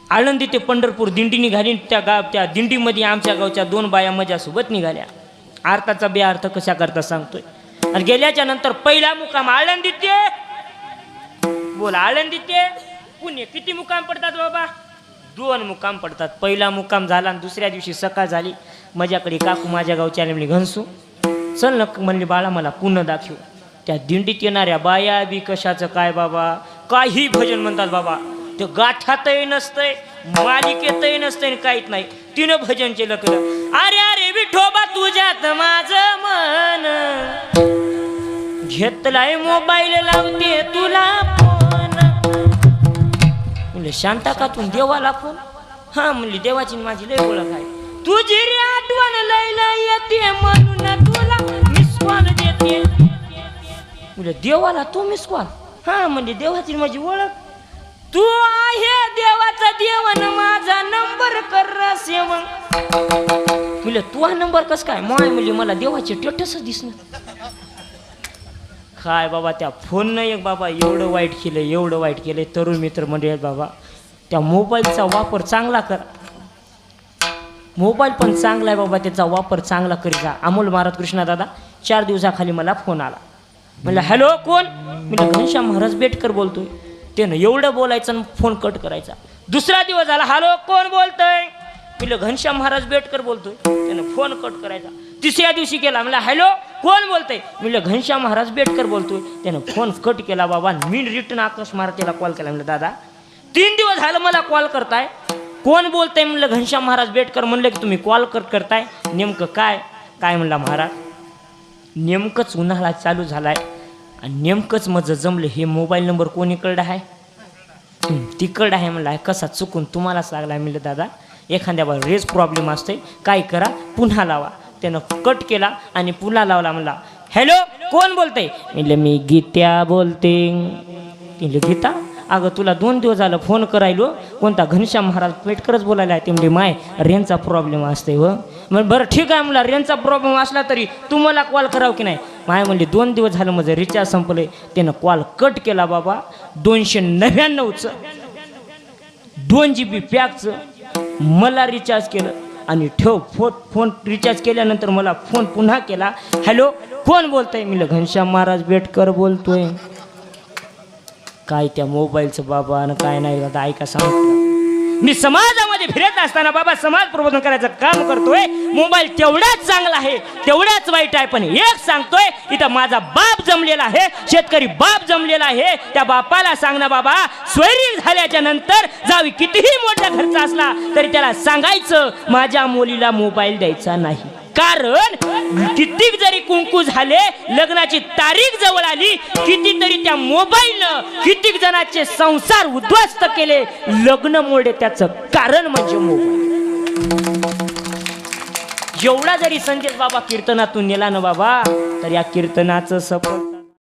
आळंदी ते पंढरपूर दिंडी निघाली. त्या दिंडीमध्ये आमच्या गावच्या 2 बाया माझ्यासोबत निघाल्या. अर्थाचा बेअर्थ कशा करता सांगतोय. आणि गेल्याच्या नंतर पहिला मुक्काम आळंदी ते बोला आळंदी ते पुणे. किती मुक्काम पडतात बाबा? 2 मुक्काम पडतात. पहिला मुक्काम झाला आणि दुसऱ्या दिवशी सकाळ झाली. माझ्याकडे काकू माझ्या गावच्या म्हणली घनसू चल ना म्हणली बाळा मला पुन्हा दाखव. त्या दिंडीत येणाऱ्या बाया बी कशाचं काय बाबा काही भजन म्हणतात बाबा. ते गाठातही नसतंय मालिकेतही नसतंय काहीच नाही. तिनं भजन केलं केलं. अरे अरे विठोबा तुझ्यात माझं मन घेतलाय मोबाईल लावते तुला फोन. म्हणले शांता का तू देवाला फोन? हा म्हणली देवाची माझी लय ओळख आहे. तुझी रे आठवण लय लय येते म्हणून तुला मिस कॉल देते. म्हणजे देवाला तू मिस कॉल? हा म्हणजे देवाची माझी ओळख. तू आहे देवाचा देवन माझा नंबर कर सेवन. म्हणजे तू हा नंबर कस काय? माय म्हणजे मला देवाचे स्टेटसच दिसणार. काय बाबा त्या फोननं एक बाबा एवढं वाईट केलं एवढं वाईट केलं. तरुण मित्र म्हणजे बाबा त्या मोबाईलचा वापर चांगला कर. मोबाईल पण चांगला आहे बाबा त्याचा वापर चांगला करी जा. अमोल महाराज कृष्णा दादा 4 दिवसाखाली मला फोन आला. म्हणलं हॅलो कोण? म्हणलं घनश्याम महाराज बेटकर बोलतोय. त्यानं एवढं बोलायचं आणि फोन कट करायचा. दुसरा दिवस झाला हॅलो कोण बोलतोय? म्हणलं घनश्याम महाराज बेटकर बोलतोय. त्यानं फोन कट करायचा. तिसऱ्या दिवशी केला. म्हणलं हॅलो कोण बोलतोय? म्हणलं घनश्याम महाराज बेटकर बोलतोय. त्यानं फोन कट केला बाबा. मी रिटर्न आकाश महाराजाला कॉल केला. म्हणलं दादा 3 दिवस झालं मला कॉल करताय कोण बोलतंय? म्हणलं घनश्याम महाराज बेटकर. म्हणलं की तुम्ही कॉल कट करताय नेमकं काय? काय म्हणला महाराज नेमकंच उन्हाळा चालू झालाय आणि नेमकंच माझं जमलं. हे मोबाईल नंबर कोणीकडं आहे? तिकडं आहे. म्हणलं कसा चुकून तुम्हाला लागला? म्हणलं दादा एखाद्या बार रेज प्रॉब्लेम असते काय करा पुन्हा लावा. त्यानं कट केला आणि पुन्हा लावला. म्हणला हॅलो कोण बोलतंय? म्हणलं मी गीत्या बोलते. म्हणलं गीता अगं तुला 2 दिवस झालं फोन करायलो कोणता घनश्याम महाराज पेटकरच बोलायला आहे. ते म्हणजे माय रेंजचा प्रॉब्लेम असते व. मग बरं ठीक आहे म्हणला रेंजचा प्रॉब्लेम असला तरी तू मला कॉल करावं की नाही? माय म्हणली 2 दिवस झालं माझं रिचार्ज संपलंय. त्यानं कॉल कट केला बाबा. 299चं 2 GB पॅकचं मला रिचार्ज केलं आणि ठेव फोन रिचार्ज केल्यानंतर मला फोन पुन्हा केला. हॅलो कोण बोलतंय? म्हणलं घनश्याम महाराज बेटकर बोलतोय. काय त्या मोबाईलचं बाबा आणि काय नाही आता ऐका सांगतो. मी समाजामध्ये फिरत असताना बाबा समाज प्रबोधन करायचं काम करतोय. मोबाईल तेवढाच चांगला आहे तेवढाच वाईट आहे. पण एक सांगतोय इथं माझा बाप जमलेला आहे शेतकरी बाप जमलेला आहे. त्या बापाला सांग ना बाबा स्वैरी झाल्याच्या नंतर जावी कितीही मोठा खर्च असला तरी त्याला सांगायचं माझ्या मुलीला मोबाईल द्यायचा नाही. कारण कितीक जरी कुंकू झाले लग्नाची तारीख जवळ आली कितीतरी त्या मोबाईलनं कितीक जणांचे संसार उद्ध्वस्त केले. लग्न मोडे त्याचं कारण म्हणजे मोबाईल. एवढा जरी संदेश बाबा कीर्तनातून नेला ना बाबा तर या कीर्तनाचं सफळ